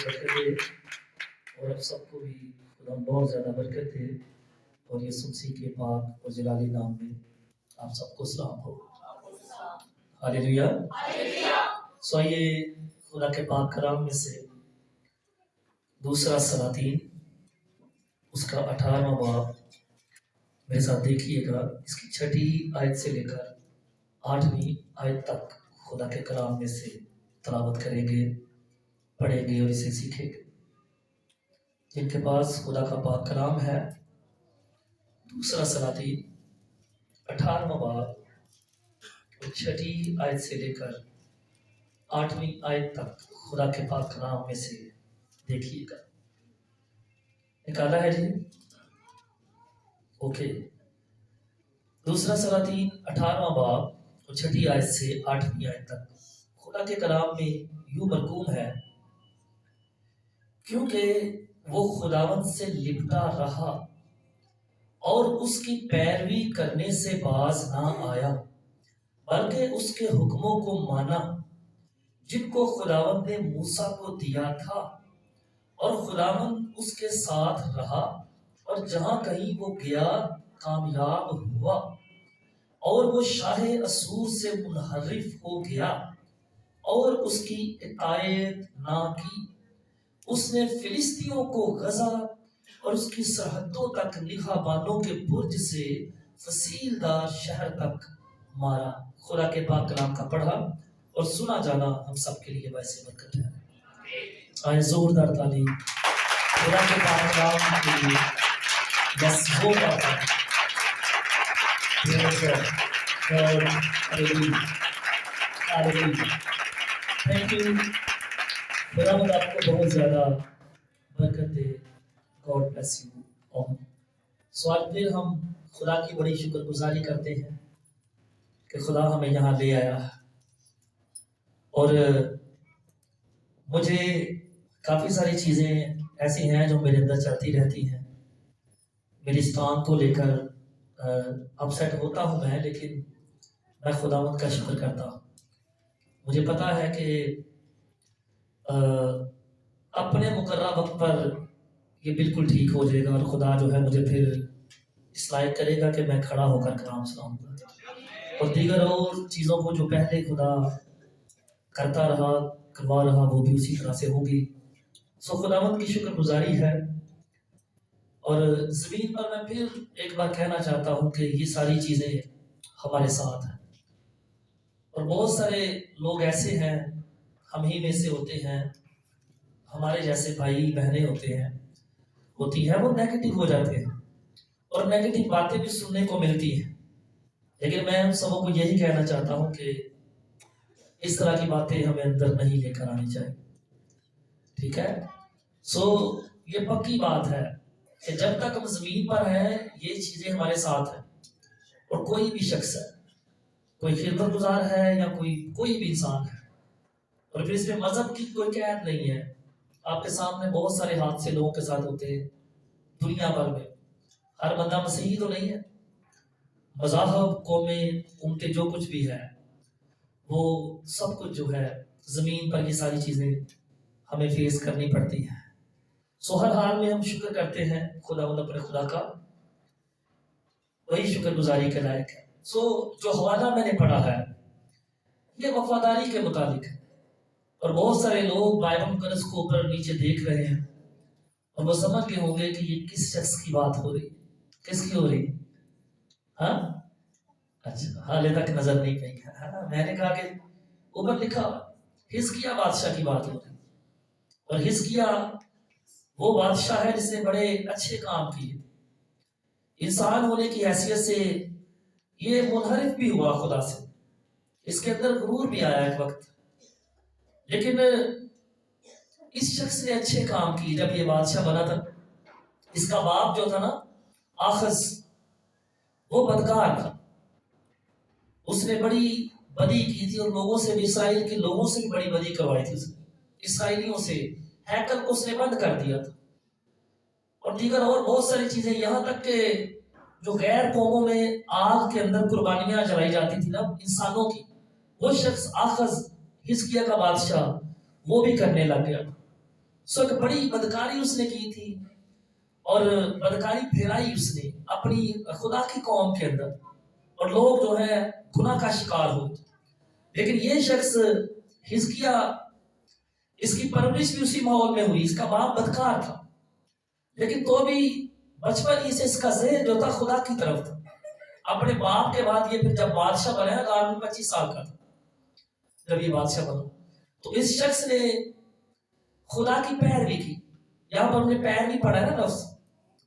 برکت دے اور آپ سب کو بھی خدا بہت زیادہ برکت دے اور یہ سنسی کے پاک اور جلالی نام میں آپ سب کو سلام ہو۔ ہالیلویا۔ سو آئیے خدا کے پاک کلام میں سے دوسرا سلاطین اس کا 18واں باب میرے ساتھ دیکھیے گا، اس کی 6 آیت سے لے کر 8ویں آیت تک خدا کے کلام میں سے تلاوت کریں گے، پڑھیں گے اور اسے سیکھیں گے۔ جن کے پاس خدا کا پاک کلام ہے، دوسرا سلاطین 18واں باب 6 آیت سے لے کر 8ویں آیت تک خدا کے پاک کلام میں سے دیکھیے گا۔ نکالا ہے جی؟ اوکے۔ دوسرا سلاطین 18واں باب 6 آیت سے 8ویں آیت تک خدا کے کلام میں یوں مرقوم ہے، کیونکہ وہ خداوند سے لپٹا رہا اور اس کی پیروی کرنے سے باز نہ آیا، بلکہ اس کے حکموں کو مانا جن کو خداوند نے موسیٰ کو دیا تھا، اور خداوند اس کے ساتھ رہا اور جہاں کہیں وہ گیا کامیاب ہوا، اور وہ شاہ اسور سے منحرف ہو گیا اور اس کی اطاعت نہ کی۔ اس نے فلسطینیوں کو غزہ اور اس کی سرحدوں تک نگہبانوں کے برج سے فصیل دار شہر تک مارا۔ خدا کے پاک کلام کا پڑھا اور سنا جانا ہم سب کے لیے باعث برکت ہے۔ آئے زوردار تعلیم خدا کے پاک کلام کے لیے۔ بس وہ بات ہے۔ Thank you. خدا مند آپ کو بہت زیادہ برکت دے۔ God bless you all. So آج پھر ہم خدا کی بڑی شکر گزاری کرتے ہیں کہ خدا ہمیں یہاں لے آیا، اور مجھے کافی ساری چیزیں ایسی ہیں جو میرے اندر چلتی رہتی ہیں۔ میری اس ٹانگ کو لے کر اپسیٹ ہوتا ہوں میں، لیکن میں خداوند کا شکر کرتا ہوں۔ مجھے پتا ہے کہ اپنے مقررہ وقت پر یہ بالکل ٹھیک ہو جائے گا، اور خدا جو ہے مجھے پھر اس لائق کرے گا کہ میں کھڑا ہو کر کلام سناؤں گا، اور دیگر اور چیزوں کو جو پہلے خدا کرتا رہا کروا رہا وہ بھی اسی طرح سے ہوگی۔ سو خداوند کی شکر گزاری ہے، اور زمین پر میں پھر ایک بار کہنا چاہتا ہوں کہ یہ ساری چیزیں ہمارے ساتھ ہیں، اور بہت سارے لوگ ایسے ہیں، ہم ہی میں سے ہوتے ہیں، ہمارے جیسے بھائی بہنیں ہوتے ہیں، ہوتی ہے، وہ نیگیٹو ہو جاتے ہیں اور نیگیٹو باتیں بھی سننے کو ملتی ہیں، لیکن میں ہم سبوں کو یہی کہنا چاہتا ہوں کہ اس طرح کی باتیں ہمیں اندر نہیں لے کر آنی چاہیے، ٹھیک ہے؟ سو یہ پکی بات ہے کہ جب تک ہم زمین پر ہیں یہ چیزیں ہمارے ساتھ ہیں، اور کوئی بھی شخص ہے، کوئی خدمت گزار ہے یا کوئی بھی انسان ہے، اور پھر اس میں مذہب کی کوئی قید نہیں ہے۔ آپ کے سامنے بہت سارے حادثے لوگوں کے ساتھ ہوتے ہیں دنیا بھر میں، ہر بندہ مسیحی تو نہیں ہے، مذاہب قومیں ان کے جو کچھ بھی ہے وہ سب کچھ جو ہے زمین پر یہ ساری چیزیں ہمیں فیس کرنی پڑتی ہیں۔ سو ہر حال میں ہم شکر کرتے ہیں اپنے خدا کا، وہی شکر گزاری کے لائق ہے۔ سو جو حوالہ میں نے پڑھا ہے یہ وفاداری کے متعلق ہے، اور بہت سارے لوگ بائبل مقدس کو اوپر نیچے دیکھ رہے ہیں اور وہ سمجھ گئے ہوں گے کہ یہ کس شخص کی بات ہو رہی، کس کی ہو رہی؟ ہاں اچھا، حالے تک نظر نہیں پئی ہے۔ میں نے کہا کہ اوپر لکھا حزقیہ بادشاہ کی بات ہو رہی، اور حزقیہ وہ بادشاہ ہے جس نے بڑے اچھے کام کیے، انسان ہونے کی حیثیت سے یہ منحرف بھی ہوا خدا سے، اس کے اندر غرور بھی آیا ایک وقت، لیکن اس شخص نے اچھے کام کی۔ جب یہ بادشاہ بنا تھا، اس کا باپ جو تھا نا آخز، وہ بدکار تھا، اس نے بڑی بدی کی تھی، اور لوگوں سے بھی، اسرائیل کے لوگوں سے بھی بڑی بدی کروائی تھی، اس نے اسرائیلیوں سے ہیکل کو اس نے بند کر دیا تھا، اور دیگر اور بہت ساری چیزیں، یہاں تک کہ جو غیر قوموں میں آگ کے اندر قربانیاں جلائی جاتی تھی نا انسانوں کی، وہ شخص آخذ حزقیہ کا بادشاہ وہ بھی کرنے لگ گیا۔ سو ایک بڑی بدکاری اس نے کی تھی اور بدکاری پھیلائی اس نے اپنی خدا کی قوم کے اندر، اور لوگ جو ہے گناہ کا شکار ہوئے. لیکن یہ شخص حزقیہ، اس کی پرورش بھی اسی ماحول میں ہوئی. اس کا باپ بدکار تھا لیکن تو بھی بچپن ہی سے اس کا ذہن جو تھا خدا کی طرف تھا. اپنے باپ کے بعد یہ پھر جب بادشاہ بنا، آدمی 25 سال کا تھا جب یہ بادشاہ بنا، تو اس شخص نے خدا کی پیروی کی. یہاں پر ہم نے پیروی پڑھا ہے نا لفظ،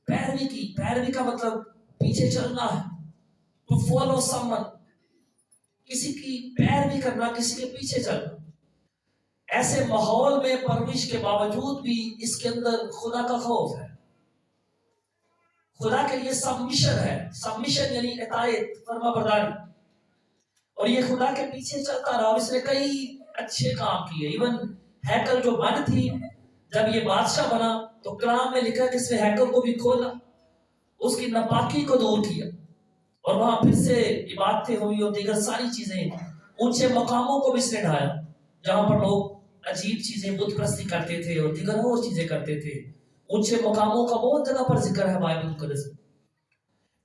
پیروی کی. پیروی کا مطلب پیچھے چلنا ہے، تو فالو سمن، کسی کی پیروی کرنا، کسی کے پیچھے چلنا. ایسے ماحول میں پرورش کے باوجود بھی اس کے اندر خدا کا خوف ہے، خدا کے لیے سبمیشن ہے. سبمیشن یعنی اطاعت، فرما برداری. اور یہ خدا کے پیچھے چلتا رہا. اس نے کئی اچھے کام کیے. ایون ہیکل جو بند تھی، جب یہ بادشاہ بنا تو کلام میں لکھا کہ اس نے ہیکل کو بھی کھولا، اس کی ناپاکی کو دور کیا، اور وہاں پھر سے عبادتیں ہوئی اور دیگر ساری چیزیں. اونچے مقاموں کو بھی اس نے ڈھایا جہاں پر لوگ عجیب چیزیں بت پرستی کرتے تھے اور دیگر اور چیزیں کرتے تھے. اونچے مقاموں کا بہت جگہ پر ذکر ہے بائبل مقدس میں.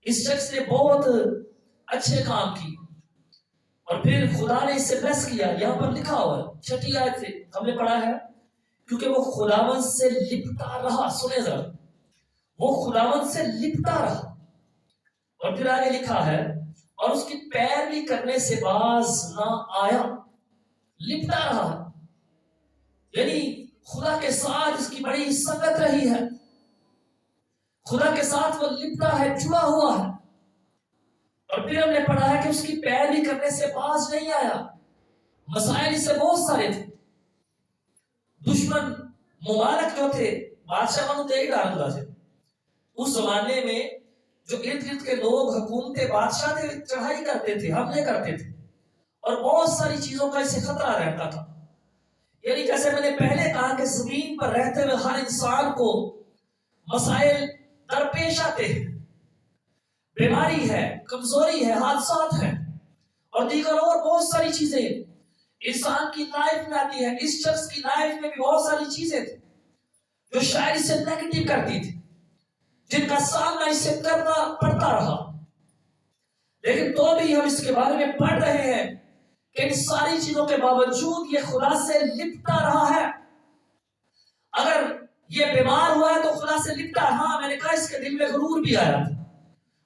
اس شخص نے بہت اچھے کام کی اور پھر خدا نے اس سے بلیس کیا. یہاں پر لکھا ہوا ہے 6 آیت سے ہم نے پڑھا ہے، کیونکہ وہ خداوند سے لپٹا رہا. سنیں ذرا، وہ خداوند سے لپٹا رہا. اور پھر آگے لکھا ہے اور اس کی پیروی کرنے سے باز نہ آیا. لپٹا رہا یعنی خدا کے ساتھ اس کی بڑی سنگت رہی ہے، خدا کے ساتھ وہ لپٹا ہے، جڑا ہوا ہے. اور پھر ہم نے پڑھا ہے کہ اس کی پیروی کرنے سے باز نہیں آیا. مسائل اس سے بہت سارے تھے. دشمن مبارک جو تھے، بادشاہ بنو دے ہی ڈالتا تھے. اس زمانے میں جو ارد گرد کے لوگ حکومت بادشاہ تھے، چڑھائی کرتے تھے، حملے کرتے تھے، اور بہت ساری چیزوں کا اسے خطرہ رہتا تھا. یعنی جیسے میں نے پہلے کہا کہ زمین پر رہتے ہوئے ہر انسان کو مسائل درپیش آتے ہیں. بیماری ہے، کمزوری ہے، حادثات ہیں اور دیگر اور بہت ساری چیزیں انسان کی لائف میں آتی ہے. اس شخص کی لائف میں بھی بہت ساری چیزیں تھیں جو شاید اسے نیگیٹو کرتی تھی، جن کا سامنا اسے کرنا پڑتا رہا. لیکن تو بھی ہم اس کے بارے میں پڑھ رہے ہیں کہ ان ساری چیزوں کے باوجود یہ خدا سے لپٹا رہا ہے. اگر یہ بیمار ہوا ہے تو خدا سے لپٹا. ہاں، میں نے کہا اس کے دل میں غرور بھی آیا تھا.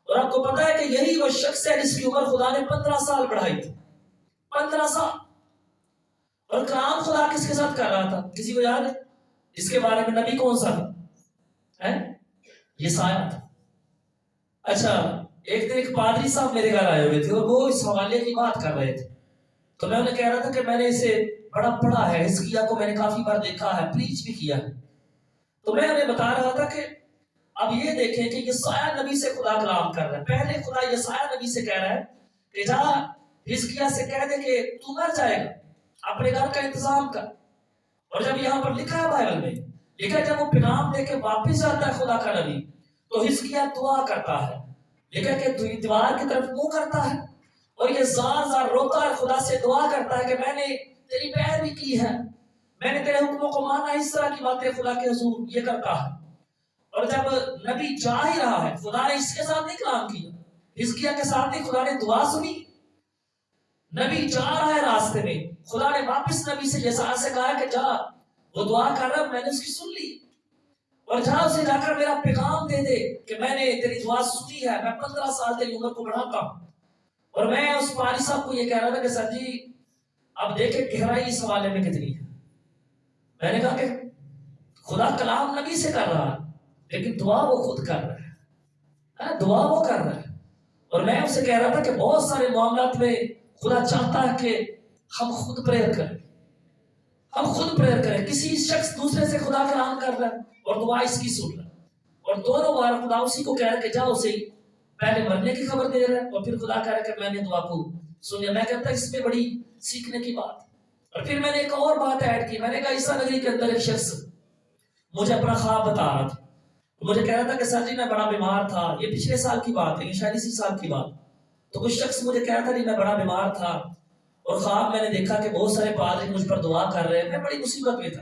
اور آپ کو پتا ہے کہ یہی وہ شخص ہے جس کی عمر خدا نے 15 سال بڑھائی تھی. 15 سال. اور کلام خدا کس کے ساتھ کر رہا تھا؟ کسی کو یاد ہے اس کے بارے میں؟ نبی کون سا تھا؟ یسایہ تھا. اچھا، ایک دن ایک پادری صاحب میرے گھر آئے ہوئے تھے اور وہ اس حوالے کی بات کر رہے تھے. تو میں انہیں کہہ رہا تھا کہ میں نے اسے بڑا پڑھا ہے، حزقیہ کو میں نے کافی بار دیکھا ہے، پریچ بھی کیا ہے. تو میں انہیں بتا رہا تھا کہ اب یہ دیکھیں کہ یسایہ نبی سے خدا کلام کر رہا ہے. پہلے خدا یسایہ نبی سے کہہ رہا ہے کہ جا حزقیہ سے کہہ دے کہ تو مر جائے گا، اپنے گھر کا انتظام کر. اور جب یہاں پر لکھا ہے بائبل میں، لکھا ہے جب وہ پیغام دے کے واپس جاتا ہے خدا کا نبی، تو حزقیہ دعا کرتا ہے. لکھا کہ دیوار کی طرف منہ کرتا ہے اور یہ زار زار روتا ہے، خدا سے دعا کرتا ہے کہ میں نے تیری پیروی کی ہے، میں نے تیرے حکموں کو مانا. اس طرح کی باتیں خدا کے حضور یہ کرتا ہے. اور جب نبی جا ہی رہا ہے، خدا نے اس کے ساتھ نہیں کلام کیا، حزقیہ کے ساتھ نہیں، خدا نے دعا سنی. نبی جا رہا ہے راستے میں، خدا نے واپس نبی سے یسایہ سے کہا کہ جا، وہ دعا کر رہا، میں نے اس کی سن لی، اور جا اسے جا کر میرا پیغام دے دے کہ میں نے تیری دعا سنی ہے، میں 15 سال تیری عمر کو بڑھاتا ہوں. اور میں اس پادری صاحب کو یہ کہہ رہا تھا کہ سر جی اب دیکھیں گہرائی اس حوالے میں کتنی ہے. میں نے کہا کہ خدا کلام نبی سے کر رہا ہے لیکن دعا وہ خود کر رہا ہے، دعا وہ کر رہا ہے. اور میں اسے کہہ رہا تھا کہ بہت سارے معاملات میں خدا چاہتا ہے کہ ہم خود پریئر کریں، ہم خود پریئر کریں. کسی شخص دوسرے سے خدا کلام کر رہا ہے اور دعا اس کی سن رہا ہے، اور دونوں بار خدا اسی کو کہہ رہا ہے کہ جاؤ اسے پہلے مرنے کی خبر دے رہا ہے اور پھر خدا کہہ رہا ہے کہ میں نے دعا کو سنیا. میں کہتا اس میں بڑی سیکھنے کی بات. اور پھر میں نے ایک اور بات ایڈ کی. میں نے کہا عیسیٰ نگری کے اندر ایک شخص مجھے اپنا خواب بتا رہا تھا. مجھے کہہ رہا تھا کہ سر جی میں بڑا بیمار تھا. یہ پچھلے سال کی بات ہے، یہ شاید اسی سال کی بات. تو کچھ شخص مجھے کہہ رہا تھا کہ میں بڑا بیمار تھا اور خواب میں نے دیکھا کہ بہت سارے پادری مجھ پر دعا کر رہے ہیں، میں بڑی مصیبت میں تھا.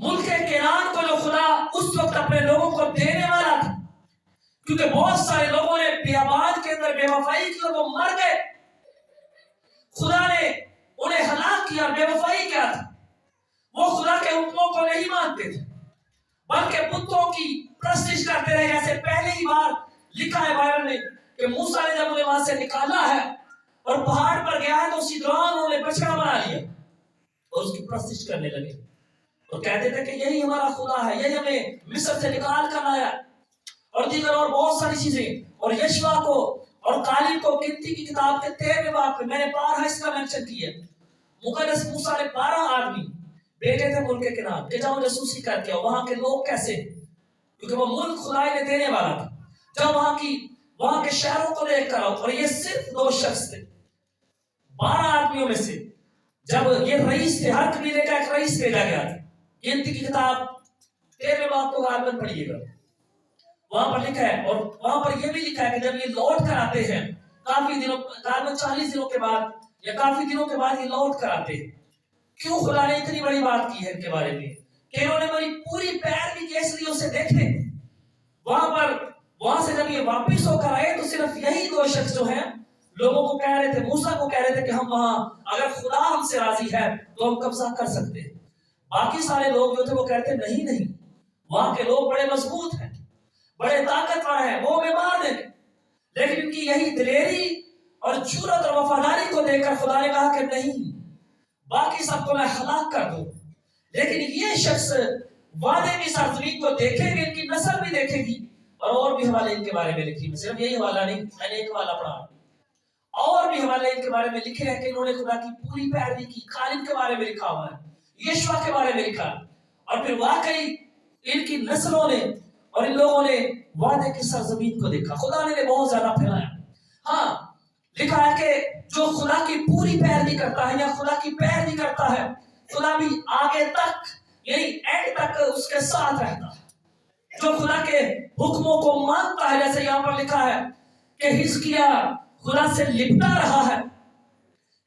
ملک کنعان کو جو خدا اس وقت اپنے لوگوں کو دینے والا تھا، کیونکہ بہت سارے لوگوں نے بیابان کے اندر بے وفائی کی اور وہ مر گئے، خدا نے انہیں ہلاک کیا۔ بے وفائی کیا تھا؟ وہ خدا کے حکموں کو نہیں مانتے تھے، بلکہ بتوں کی پرستش کرتے رہے، جیسے پہلے ہی بار لکھا ہے بائبل میں کہ موسیٰ نے جب انہیں وہاں سے نکالا ہے اور پہاڑ پر گیا ہے تو اسی دوران انہوں نے بچڑا بنا لیا اور اس کی پرستش کرنے لگے اور کہتے تھے کہ یہی ہمارا خدا ہے، یہی ہمیں مصر سے نکال کر لایا، اور دیگر اور بہت ساری چیزیں۔ اور یشوا کو اور کالب کو گنتی کی کتاب کے 13ویں باب میں نے بارہا اس کا مینشن کیا، مقدس موسیٰ نے 12 آدمی بیٹے تھے ملک کنعان کہ جاؤ جاسوسی کر کے وہاں کے لوگ کیسے، کیونکہ وہ ملک خدائی نے دینے والا تھا، جب وہاں کے شہروں کو دیکھ کر آؤ۔ اور یہ صرف 2 شخص تھے 12 آدمیوں میں سے، جب یہ رئیس تھے، ہر قبیلے کا ایک رئیس بھیجا گیا تھا۔ گنتی کی کتاب 13ویں باب کو غالباً پڑھیے گا، وہاں پر لکھا ہے، اور وہاں پر یہ بھی لکھا ہے کہ جب یہ لوٹ کر آتے ہیں کافی دنوں، غالباً 40 دنوں کے بعد یا کافی دنوں کے بعد یہ لوٹ کر آتے ہیں۔ کیوں خدا نے اتنی بڑی بات کی ہے ان کے بارے میں کہ انہوں نے میری پوری پیروی کی، اس لیے اسے دیکھے۔ وہاں سے جب یہ واپس ہو کر آئے تو صرف یہی 2 شخص جو ہیں لوگوں کو کہہ رہے تھے، موسیٰ کو کہہ رہے تھے کہ ہم وہاں اگر خدا ہم سے راضی ہے تو ہم قبضہ کر سکتے ہیں۔ باقی سارے لوگ جو تھے وہ کہتے نہیں، وہاں کے لوگ بڑے مضبوط ہیں، بڑے طاقتور ہیں، وہ ہمیں مار دیں گے۔ لیکن ان کی یہی دلیری اور جرأت اور وفاداری کو دیکھ کر خدا نے کہا کہ نہیں، باقی سب کو میں ہلاک کر دوں، لیکن یہ شخص وعدے کی سرزمین کو دیکھیں گے، ان کی نسل بھی دیکھے گی۔ اور بھی حوالے ان کے بارے میں لکھی، صرف یہی حوالہ نہیں، میں نے ایک حوالہ پڑھا، اور بھی حوالے ان کے بارے میں لکھے ہیں کہ انہوں نے خدا کی پوری پیروی کی۔ خالد کے بارے میں لکھا ہوا ہے، یشوا کے بارے میں لکھا ہے، اور پھر واقعی ان کی نسلوں نے اور ان لوگوں نے وعدے کی سرزمین کو دیکھا، خدا نے بہت زیادہ پھیلایا۔ ہاں لکھا ہے کہ جو خدا کی پوری پیروی کرتا ہے یا خدا کی پیروی کرتا ہے، خدا بھی آگے تک یعنی اینڈ تک اس کے ساتھ رہتا ہے۔ جو خدا کے حکموں کو مانتا ہے، جیسے یہاں پر لکھا ہے کہ حزقیاہ خدا سے لپٹا رہا ہے،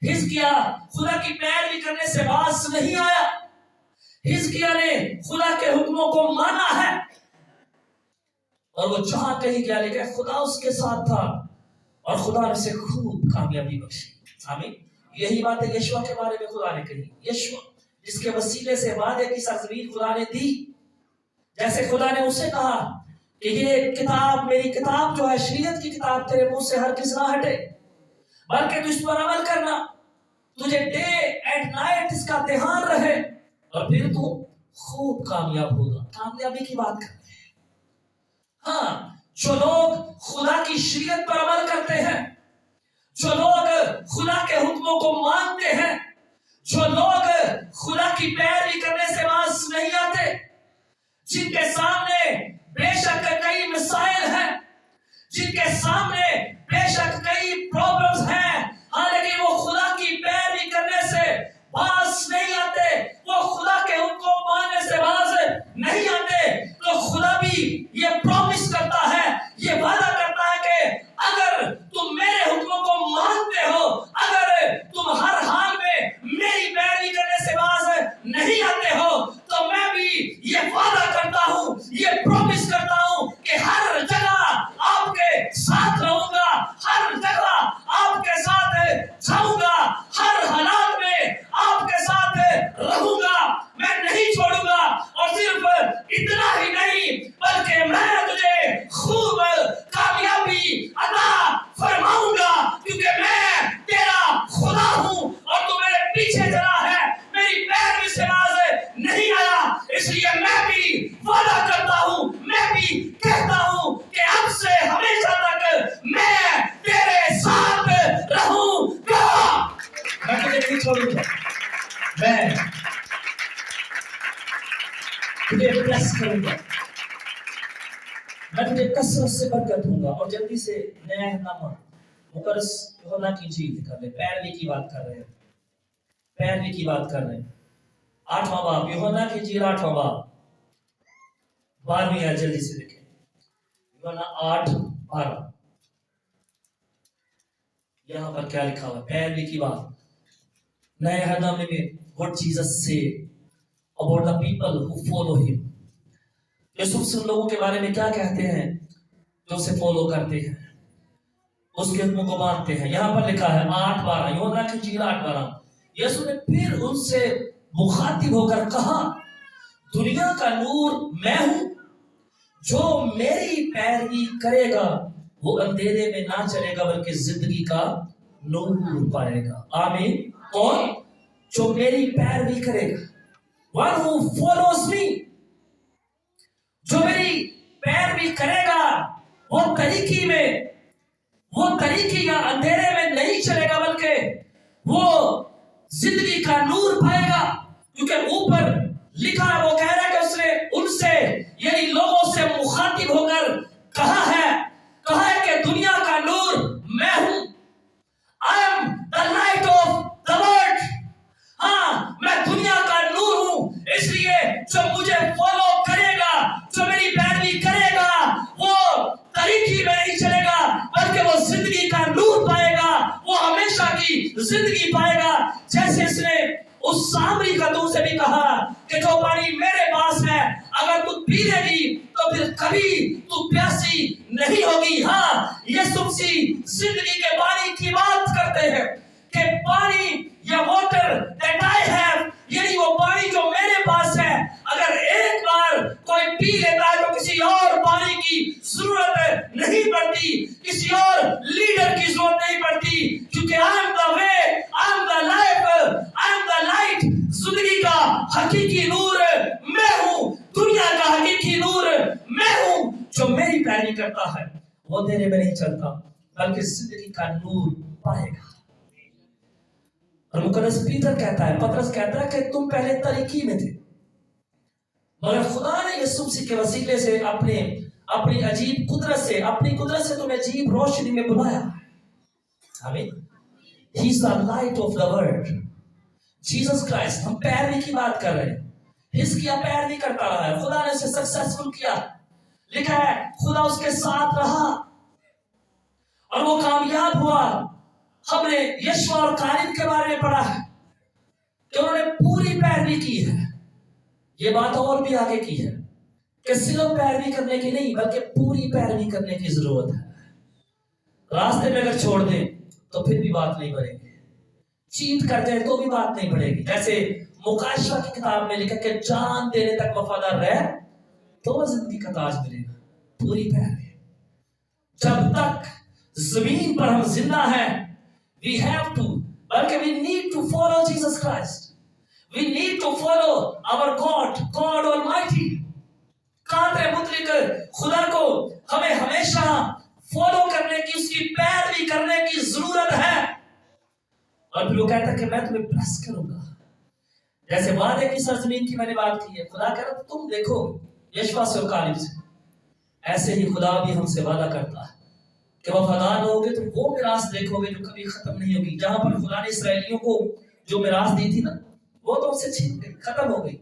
حزقیاہ خدا کی پیروی کرنے سے باز نہیں آیا، حزقیاہ نے خدا کے حکموں کو مانا ہے اور وہ جہاں کہیں گیا لیکن خدا اس کے ساتھ تھا اور خدا نے اسے خوب کامیابی بخشی۔ آمین۔ یہی بات ہے یشوا کے بارے میں خدا نے کہی، یشوا جس کے وسیلے سے وعدے کی سرزمین خدا نے دی، جیسے خدا نے اسے کہا کہ یہ کتاب میری کتاب جو ہے شریعت کی کتاب تیرے منہ سے ہرگز نہ ہٹے، بلکہ تو اس پر عمل کرنا، تجھے ڈے اینڈ نائٹ اس کا دھیان رہے اور پھر تو خوب کامیاب ہوگا۔ کامیابی کی بات کرتے ہیں۔ ہاں جو لوگ خدا کی شریعت پر عمل کرتے ہیں، جو لوگ خدا کے حکموں کو مانتے ہیں، جو لوگ خدا کی پیروی کرنے سے باز نہیں آتے، جن کے سامنے بے شک کئی مسائل ہیں، جن کے سامنے بے شک کئی پرابلمز ہیں، ہاں لیکن وہ خدا کی پیروی کرنے سے باز نہیں آتے، وہ خدا کے حکم ماننے سے باز نہیں آتے، تو خدا بھی یہ پرومس کرتا ہے، یہ وعدہ کرتا ہے کہ اگر تم میرے حکموں کو مانتے ہو، اگر تم ہر حال میں میری پیروی کرنے سے باز نہیں آتے ہو، تو میں بھی یہ وعدہ کرتا ہوں، یہ پرومس کرتا ہوں کہ ہر جگہ آپ کے ساتھ رہوں گا، ہر جگہ آپ کے ساتھ جاؤں گا، ہر حالات میں آپ کے ساتھ رہوں گا، میں نہیں چھوڑوں گا، اور صرف اتنا ہی نہیں بلکہ میں تجھے خوب کامیابی عطا فرماؤں گا، کیونکہ میں تیرا خدا ہوں اور تو میرے پیچھے چلا ہے، میری پیروی سے باز نہیں آیا، اس لیے میں بھی وعدہ کرتا ہوں، میں بھی کہتا ہوں کہ اب سے ہمیشہ تک میں تیرے ساتھ رہوں گا، میں تجھے نہیں چھوڑوں گا، میں تجھے بلیس کروں گا، میں تجھے کثرت سے برکت دوں گا۔ اور جلدی سے نیا نامہ مقدس یوحنا کی انجیل کر لیں، پیروی کی بات کر رہے ہیں، پیروی کی بات کر رہے ہیں۔ 8واں باب، یوحنا کی انجیل 8واں باب، 12ویں آیت جلدی سے دیکھیں، یوحنا 8:12، یہاں پر کیا لکھا ہوا ہے؟ پیروی کی بات، نئے عہد نامے میں what Jesus said، about the people who follow him. یسوع ان لوگوں کے بارے میں کیا کہتے ہیں جو اسے فالو کرتے ہیں، اس کے حکموں کو مانتے ہیں. یہاں پر لکھا ہے 8:12، یوحنا کی انجیل 8:12. یسوع نے پھر ان سے مخاطب ہو کر کہا، دنیا کا نور میں ہوں، جو میری پیروی کرے گا وہ اندھیرے میں نہ چلے گا بلکہ زندگی کا نور پائے گا. آمین. اور جو میری پیروی کرے گا، one who follows me، جو میری پیروی کرے گا وہ طریقی یا اندھیرے میں نہیں چلے گا بلکہ وہ زندگی کا نور پائے گا. کیونکہ اوپر لکھا ہے، وہ کہہ رہا ہے کہ اس نے ان سے یعنی لوگوں سے مخاطب ہو کر کہا ہے کہ دنیا کا نور میں ہوں. I am the light of the world. ہاں، میں دنیا کا نور ہوں، اس لیے جو مجھے فالو کرے گا، جو میری پیروی کرے گا، وہ طریقی میں نہیں چلے گا بلکہ وہ زندگی کا نور پائے گا، وہ ہمیشہ کی زندگی پائے گا. جیسے اس نے اس سامری خاتون سے بھی کہا کہ جو پانی میرے پاس ہے اگر تو پی لے گی تو پھر کبھی تو پیاسی نہیں ہوگی. ہاں، یسوع مسیح زندگی کے پانی کی بات کرتے ہیں کہ پانی یا واٹر that I have، یعنی وہ پانی جو میرے پاس ہے، اگر ایک بار کوئی پی لیتا ہے تو کسی اور پانی کی ضرورت نہیں پڑتی، کسی اور لیڈر کی ضرورت نہیں پڑتی، کیونکہ I am the way، I am the life، I am the light. زندگی کا حقیقی نور میں ہوں، دنیا کا حقیقی نور میں ہوں. جو میری پیروی کرتا ہے وہ اندھیرے میں نہیں چلتا بلکہ زندگی کا نور پائے گا. اور مقدس پیتر کہتا ہے، پطرس کہتا ہے کہ تم پہلے طریقی میں تھے، مگر خدا نے یسوع مسیح کے وسیلے سے اپنی عجیب قدرت سے تمہیں عجیب روشنی میں بلایا. آمین. He is the light of the world. Jesus Christ. ہم پیروی کی بات کر رہے ہیں، اس کی پیروی کرتا رہا ہے، خدا نے اسے سکسیسفل کیا. لکھا ہے خدا اس کے ساتھ رہا اور وہ کامیاب ہوا. ہم نے یشوع اور کالب کے بارے میں پڑھا ہے کہ انہوں نے پوری پیروی کی ہے. یہ بات اور بھی آگے کی ہے کہ صرف پیروی کرنے کی نہیں بلکہ پوری پیروی کرنے کی ضرورت ہے. راستے میں اگر چھوڑ دیں تو پھر بھی بات نہیں بنے گی، چیٹ کر جائے تو بھی بات نہیں بنے گی. جیسے مکاشفہ کی کتاب میں لکھا کہ جان دینے تک وفادار رہ تو وہ زندگی کا تاج ملے گا. پوری پیروی. جب تک زمین پر ہم زندہ ہیں we have to، بلکہ we need to follow Jesus Christ. We need to follow our God Almighty. قادر مطلق خدا کو ہمیں ہمیشہ فالو کرنے کی، اس کی پیروی کرنے کی ضرورت ہے. اور پھر وہ کہتا ہے کہ میں تمہیں بلیس کروں گا. جیسے وعدے کی سرزمین کی میں نے بات کی ہے، خدا کہہ رہا تم دیکھو یشوع سے اور کالب سے، ایسے ہی خدا بھی ہم سے وعدہ کرتا ہے کہ وفادار ہوگے تو وہ میراث دیکھو گے جو کبھی ختم نہیں ہوگی. جہاں پر خدا نے اسرائیلیوں کو جو میراث دی تھی نا، وہ تو ان سے چھین گئی، ختم ہو گئی.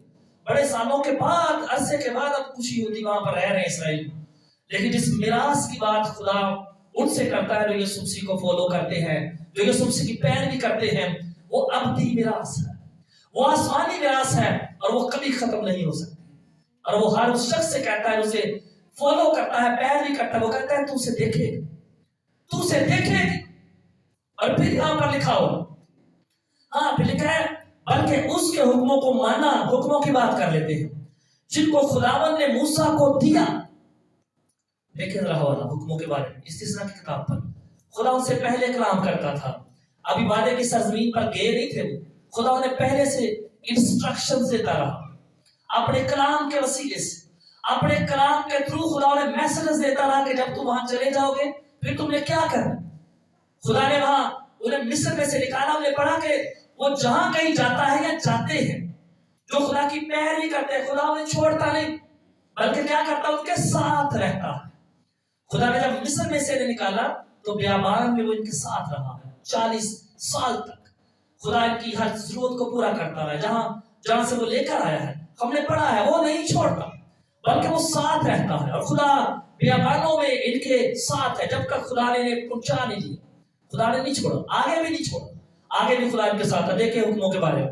بڑے سالوں کے بعد، عرصے کے بعد اب خوشی ہوتی وہاں پر رہ رہے ہیں اسرائیل. لیکن جس میراث کی بات خدا ان سے کرتا ہے جو یسوع مسیح کو فالو کرتے ہیں، جو یسوع مسیح کی پیروی کرتے ہیں، وہ ابدی میراث ہے، وہ آسمانی میراث ہے اور وہ کبھی ختم نہیں ہو سکتی. اور وہ ہر اس شخص سے کہتا ہے، اسے فالو کرتا ہے، پیروی کرتا ہے، وہ کہتا ہے تو اسے دیکھے گی. اور پھر یہاں پر لکھا ہو، ہاں پھر لکھا ہے بلکہ اس کے حکموں کو مانا. حکموں کی بات کر لیتے ہیں جن کو خداوند نے موسیٰ کو دیا. دیکھیں رہا والا حکموں کے بارے میں استثنا کی کتاب پر خدا ان سے پہلے کلام کرتا تھا. ابھی وعدے کی سرزمین پر گئے نہیں تھے، وہ خدا انہیں پہلے سے انسٹرکشن دیتا رہا. اپنے کلام کے وسیلے سے، اپنے کلام کے تھرو خدا انہیں میسجز دیتا رہا کہ جب تم وہاں چلے جاؤ گے پھر تم نے کیا کرنا. خدا نے وہاں انہیں مصر میں سے نکالا. انہیں پڑھا کہ وہ جہاں کہیں جاتا ہے یا جاتے ہیں جو خدا کی پیروی کرتے ہیں، خدا انہیں چھوڑتا نہیں بلکہ کیا کرتا ہے، ان کے ساتھ رہتا ہے. خدا نے جب مصر میں سے نکالا تو بیابان میں وہ ان کے ساتھ رہا ہے 40 سال تک. خدا ان کی ہر ضرورت کو پورا کرتا ہے. جہاں سے وہ لے کر آیا ہے، ہم نے پڑھا ہے، وہ نہیں چھوڑتا بلکہ وہ ساتھ رہتا ہے. اور خدا بیابانوں میں ان کے ساتھ ہے جب تک خدا نے انہیں پہنچا نہیں دیا. خدا نے نہیں چھوڑا، آگے بھی نہیں چھوڑا، آگے بھی خدا ان کے ساتھ ہے. دیکھیں حکموں کے بارے میں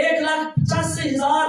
1,85,000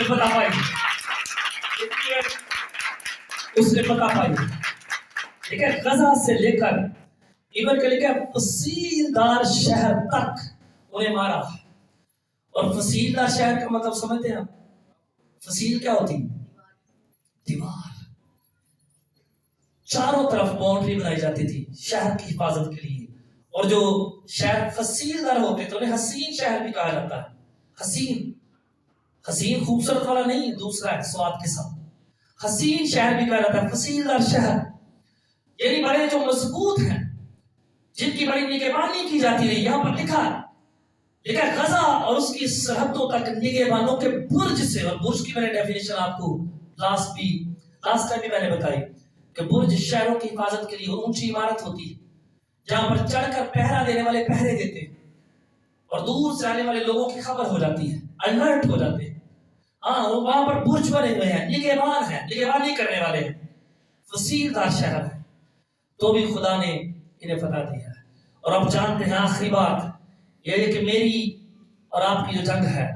نے فتح پائی، اس نے فتح پائی. ٹھیک ہے، غزہ سے لے کر ایون کہ لے کر فصیل دار شہر تک انہیں مارا. اور فصیل دار شہر کا مطلب سمجھتے ہیں آپ؟ فصیل کیا ہوتی؟ دیوار. چاروں طرف باؤنڈری بنائی جاتی تھی شہر کی حفاظت کے لیے. اور جو شہر فصیل دار ہوتے تو انہیں حسین شہر بھی کہا جاتا ہے. حسین، حسین خوبصورت والا نہیں، دوسرا ہے سواد کے ساتھ. حسین شہر بھی کہا جاتا ہے، فصیل دار شہر. یعنی بڑے جو مضبوط ہیں، جن کی بڑی نگہبانی کی جاتی رہی. یہاں پر لکھا ہے غزہ اور اس کی سرحدوں تک نگہبانوں کے برج سے. اور برج کی میں نے ڈیفینیشن آپ کو لاسٹ ٹائم بھی میں نے بتائی کہ برج شہروں کی حفاظت کے لیے اونچی عمارت ہوتی ہے جہاں پر چڑھ کر پہرا دینے والے پہرے دیتے ہیں اور دور سے آنے والے لوگوں کی خبر ہو جاتی ہے، الرٹ ہو جاتے ہیں. ہاں، وہاں پر برج بنے ہوئے ہیں، نگہبان ہیں، نگہبانی کرنے والے ہیں. فصیل دار شہر ہے، تو بھی خدا نے انہیں فتح دیا ہے. اور اب جانتے ہیں آخری بات یہ ہے کہ میری اور آپ کی جو جنگ ہے،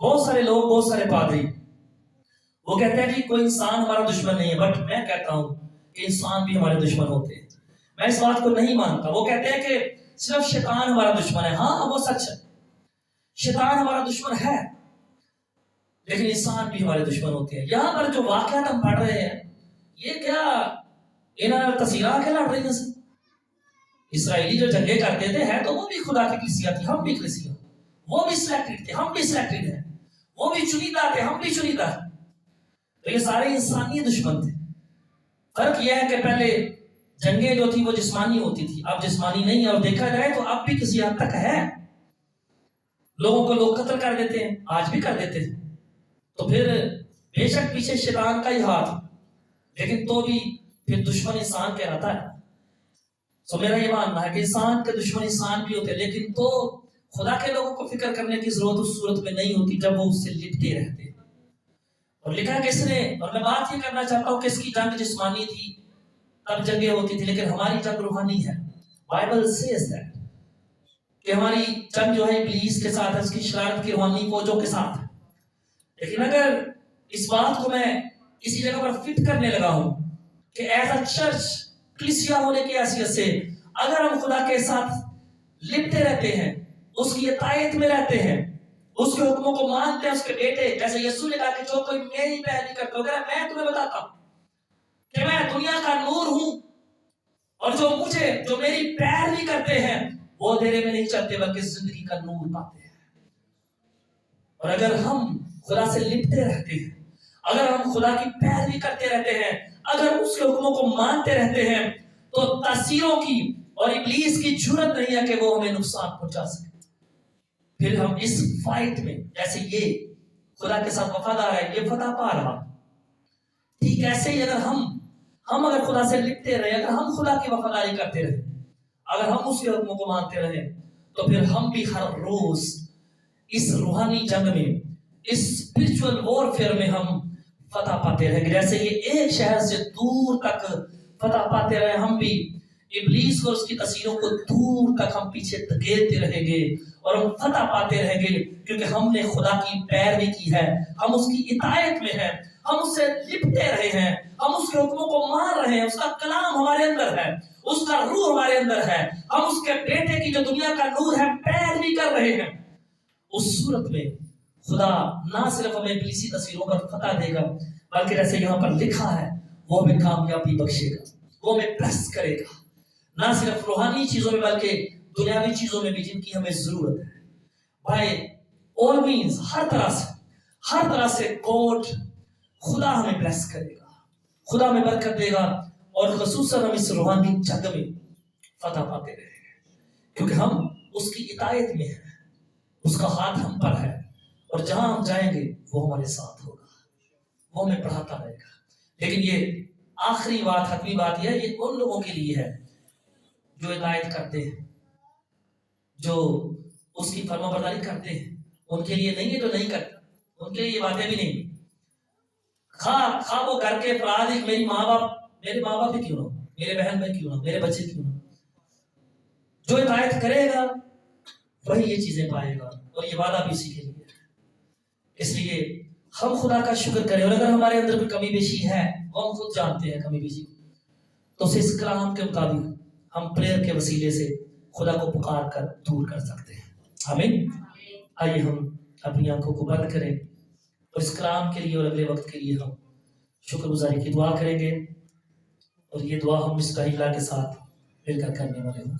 بہت سارے لوگ، بہت سارے پادری وہ کہتے ہیں کہ کوئی انسان ہمارا دشمن نہیں ہے. بٹ میں کہتا ہوں کہ انسان بھی ہمارے دشمن ہوتے ہیں. میں اس بات کو نہیں مانتا. وہ کہتے ہیں کہ صرف شیطان ہمارا دشمن ہے. ہاں، وہ سچ ہے، شیطان ہمارا دشمن ہے، لیکن انسان بھی ہمارے دشمن ہوتے ہیں. یہاں پر جو واقعات ہم پڑھ رہے ہیں، یہ کیا انہیں تصویریں کے لڑ رہی ہیں؟ اسرائیلی جو جنگیں کرتے تھے ہیں تو وہ بھی خدا کی کلیسیا تھی، ہم بھی کلیسیا. وہ بھی سلیکٹڈ تھے، ہم بھی سلیکٹڈ ہیں. وہ بھی چنیدہ تھے، ہم بھی چنیدہ. تو یہ سارے انسانی دشمن تھے. فرق یہ ہے کہ پہلے جنگیں جو تھی وہ جسمانی ہوتی تھی، اب جسمانی نہیں ہے. اور دیکھا جائے تو اب بھی کسی حد تک ہے. لوگوں کو لوگ قتل کر دیتے ہیں، آج بھی کر دیتے ہیں. تو پھر بے شک پیچھے شیطان کا ہی ہاتھ، لیکن تو بھی پھر دشمن انسان کہلاتا ہے. تو میرا یہ ماننا ہے کہ انسان کے دشمن انسان بھی ہوتے، لیکن تو خدا کے لوگوں کو فکر کرنے کی ضرورت اس صورت میں نہیں ہوتی جب وہ اس سے لپٹے رہتے. اور لکھا کہ اس نے، اور میں بات یہ کرنا چاہتا ہوں کہ اس کی جنگ جسمانی تھی، تب جنگیں ہوتی تھی، لیکن ہماری جنگ روحانی ہے. بائبل says that کہ ہماری جنگ جو ہے ابلیس کے ساتھ ہے، اس کی شرارت کی روحانی فوجوں کے ساتھ. لیکن اگر اس بات کو میں اسی جگہ پر فٹ کرنے لگا ہوں کہ ایز اے چرچ، کلیسیا ہونے کی حیثیت سے اگر ہم خدا کے ساتھ لپٹے رہتے ہیں، اس کی اطاعت میں رہتے ہیں، اس کے حکموں کو مانتے ہیں، اس کے بیٹے جیسے یسوع نے کہا کہ جو کوئی میری پیروی کرتا ہو، میں تمہیں بتاتا ہوں کہ میں دنیا کا نور ہوں، اور جو میری پیروی کرتے ہیں وہ اندھیرے میں نہیں چلتے بلکہ زندگی کا نور پاتے ہیں. اور اگر ہم خدا سے لپٹے رہتے ہیں، اگر ہم خدا کی پیروی کرتے رہتے ہیں، اگر اس کے حکموں کو مانتے رہتے ہیں، تو تاثیروں کی اور ابلیس کی جرأت نہیں ہے کہ وہ ہمیں نقصان پہنچا سکے. پھر ہم اس فائٹ میں، جیسے یہ خدا کے ساتھ وفادار ہے، یہ فتح پا رہا، ٹھیک ایسے ہی اگر ہم اگر خدا سے لپٹے رہے، اگر ہم خدا کی وفاداری کرتے رہے، اگر ہم اس کے حکموں کو مانتے رہے، تو پھر ہم بھی ہر روز اس روحانی جنگ میں، اس اسپرچول وارفیئر میں ہم فتح پاتے رہیں گے. جیسے یہ ایک شہر سے دور تک فتح پاتے رہے، ہم بھی ابلیس اور اس کی تاثیروں کو دور تک ہم پیچھے دھکیلتے رہیں گے اور ہم فتح پاتے رہیں گے، کیونکہ ہم نے خدا کی پیروی کی ہے، ہم اس کی اطاعت میں ہیں، ہم اس سے لپٹے رہے ہیں، ہم اس کے حکموں کو مان رہے ہیں، اس کا کلام ہمارے اندر ہے، اس کا روح ہمارے اندر ہے، ہم اس کے بیٹے کی جو دنیا کا نور ہے پیروی کر رہے ہیں. اس صورت میں خدا نہ صرف ہمیں ابلیسی تصویروں پر فتح دے گا، بلکہ جیسے یہاں پر لکھا ہے وہ ہمیں کامیابی بخشے گا، وہ ہمیں بلیس کرے گا، نہ صرف روحانی چیزوں میں بلکہ دنیاوی چیزوں میں بھی جن کی ہمیں ضرورت ہے. بھائی all means ہر طرح سے گاڈ، خدا ہمیں بلیس کرے گا، خدا ہمیں برکت دے گا، اور خصوصاً ہم اس روحانی جنگ میں فتح پاتے رہیں گے، کیونکہ ہم اس کی اطاعت میں ہیں، اس کا ہاتھ ہم پر ہے، اور جہاں ہم جائیں گے وہ ہمارے ساتھ ہوگا، وہ ہمیں پڑھاتا رہے گا. لیکن یہ آخری بات، حتمی بات یہ ان لوگوں کے لیے ہے جو اطاعت کرتے ہیں، جو اس کی فرما برداری کرتے ہیں. ان کے لیے نہیں ہے جو نہیں کرتا، ان کے لیے یہ باتیں بھی نہیں. خواہ وہ گھر کے افراد، میرے ماں باپ بھی کیوں نہ، میرے بہن بھائی کیوں نہ، میرے بچے کیوں نہ، جو اطاعت کرے گا وہی یہ چیزیں پائے گا، اور یہ وعدہ بھی اسی کے لیے ہے. اس لیے ہم خدا کا شکر کریں، اور اگر ہمارے اندر کوئی کمی بیشی ہے وہ ہم خود جانتے ہیں کمی بیشی کو، تو اسے اس کلام کے مطابق ہم پریئر کے وسیلے سے خدا کو پکار کر دور کر سکتے ہیں۔ آمین۔ آئیے ہم اپنی آنکھوں کو بند کریں اور اس کلام کے لیے اور اگلے وقت کے لیے ہم شکر گزاری کی دعا کریں گے، اور یہ دعا ہم اس کا کے ساتھ مل کر کرنے والے ہوں۔